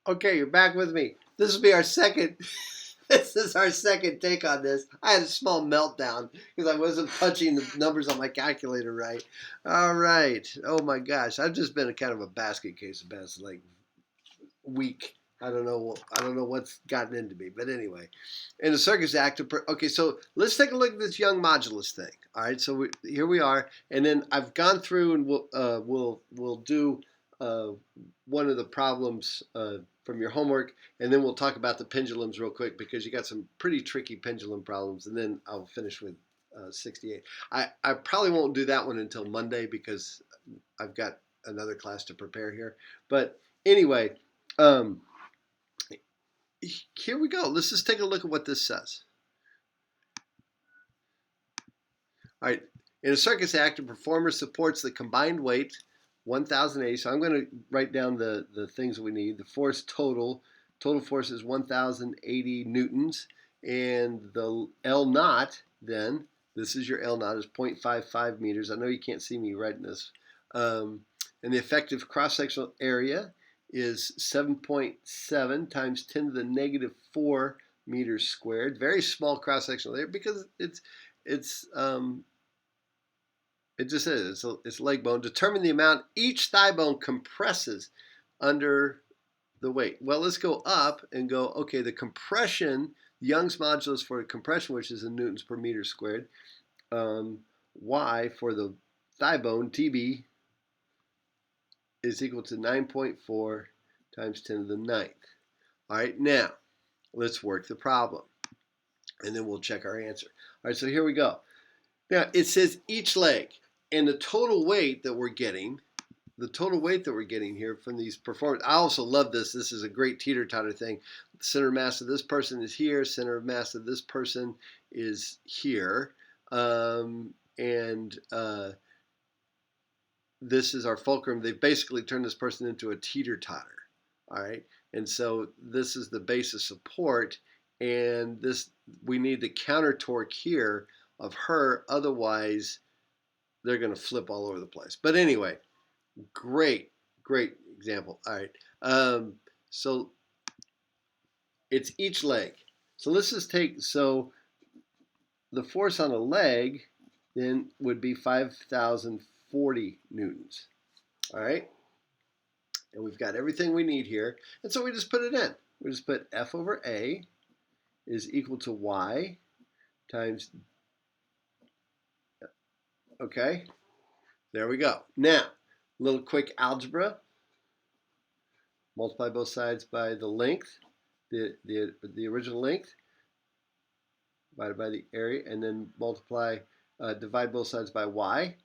Okay, you're back with me. This will be our second. This is our second take on this. I had a small meltdown because I wasn't punching the numbers on my calculator right. All right. Oh my gosh, I've just been a kind of a basket case the past week. I don't know. I don't know what's gotten into me, but anyway, in the circus act. Okay, so let's take a look at this young modulus thing. All right, so here we are, and then I've gone through and we'll do uh, one of the problems from your homework, and then we'll talk about the pendulums real quick because you got some pretty tricky pendulum problems, and then I'll finish with 68. I probably won't do that one until Monday because I've got another class to prepare here. But anyway. Um, Here we go. Let's just take a look at what this says. All right. In a circus act, a performer supports the combined weight 1,080. So I'm going to write down the things we need. The force total force is 1,080 newtons. And the L naught, then, this is your L naught, is 0.55 meters. I know you can't see me writing this. And the effective cross-sectional area is 7.7 times 10 to the negative 4 meters squared. Very small cross-sectional area because it just is. It's leg bone. Determine the amount each thigh bone compresses under the weight. Well, let's go up and go, okay, the compression, Young's modulus for compression, which is in newtons per meter squared. Y for the thigh bone, TB, is equal to 9.4 times 10 to the ninth. All right, now let's work the problem, and then we'll check our answer. All right, so here we go. Now it says each leg, and the total weight that we're getting here from these performers. I also love this. This is a great teeter-totter thing. The center of mass of this person is here. Center of mass of this person is here, this is our fulcrum. They've basically turned this person into a teeter-totter. All right, and so this is the base of support, and we need the counter torque here of her. Otherwise, they're going to flip all over the place. But anyway, great example. All right, so it's each leg. So let's just take, so the force on a leg then would be 5,040 newtons. All right, and we've got everything we need here, and so we just put it in. We just put F over A is equal to Y times, okay, there we go. Now, a little quick algebra. Multiply both sides by the length, the original length, divided by the area, and then divide both sides by Y.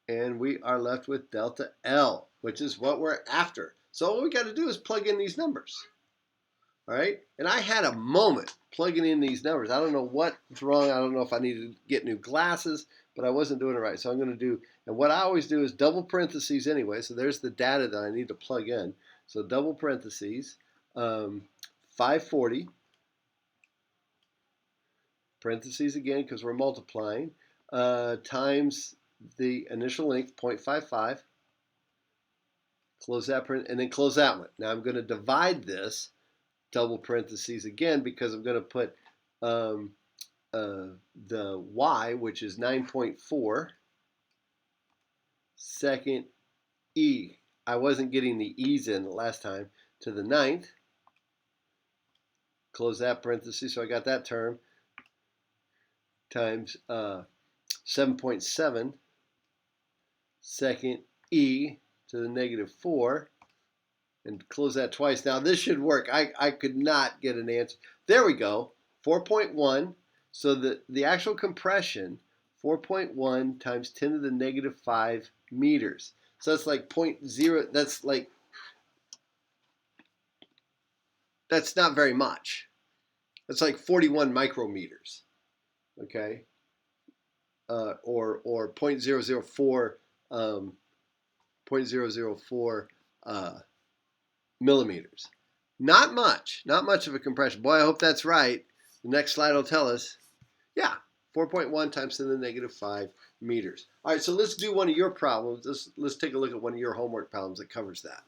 And we are left with delta L, which is what we're after. So all we got to do is plug in these numbers. All right, and I had a moment plugging in these numbers. I don't know what's wrong. I don't know if I need to get new glasses, but I wasn't doing it right. So I'm going to do, and what I always do is double parentheses anyway. So there's the data that I need to plug in. So double parentheses, 540, parentheses again because we're multiplying, times the initial length, 0.55, close that print, and then close that one. Now I'm going to divide this, double parentheses again, because I'm going to put the Y, which is 9.4, second E. I wasn't getting the E's in the last time, to the ninth. Close that parenthesis, so I got that term, times 7.7, second E to the negative 4, and close that twice. Now this should work. I could not get an answer. There we go, 4.1. So the actual compression, 4.1 times 10 to the negative 5 meters. So that's like 0.0, that's not very much. That's like 41 micrometers, okay? Or 0.004 millimeters. Not much of a compression. Boy, I hope that's right. The next slide will tell us. Yeah, 4.1 times 10 to the negative 5 meters. All right, so let's do one of your problems. Let's take a look at one of your homework problems that covers that.